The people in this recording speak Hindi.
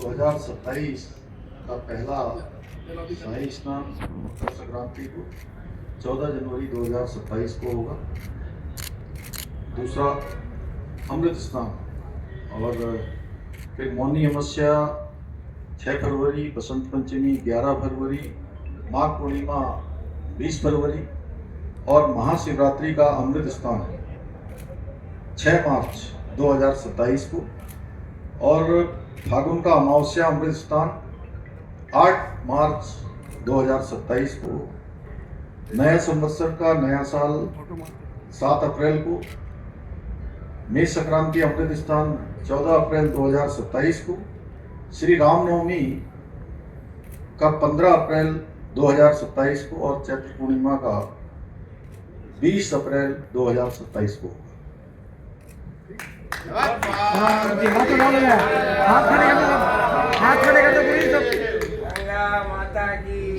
2027 का पहला शाही स्नान मकर संक्रांति को 14 जनवरी 2027 को होगा। दूसरा अमृत स्नान और फिर मौनी अमावस्या 6 फरवरी, बसंत पंचमी 11 फरवरी, माघ पूर्णिमा 20 फरवरी और महाशिवरात्रि का अमृत स्नान 6 मार्च 2027 को और फागुन का अमावस्या अमृत स्नान 8 मार्च 2027 को। नया संवत्सर का नया साल 7 अप्रैल को। मेष संक्रांति अमृत स्नान 14 अप्रैल 2027 को। श्री रामनवमी का 15 अप्रैल 2027 को और चैत्र पूर्णिमा का 20 अप्रैल 2027 को। हाथ खड़े कर दो पूरी सब। गंगा माता की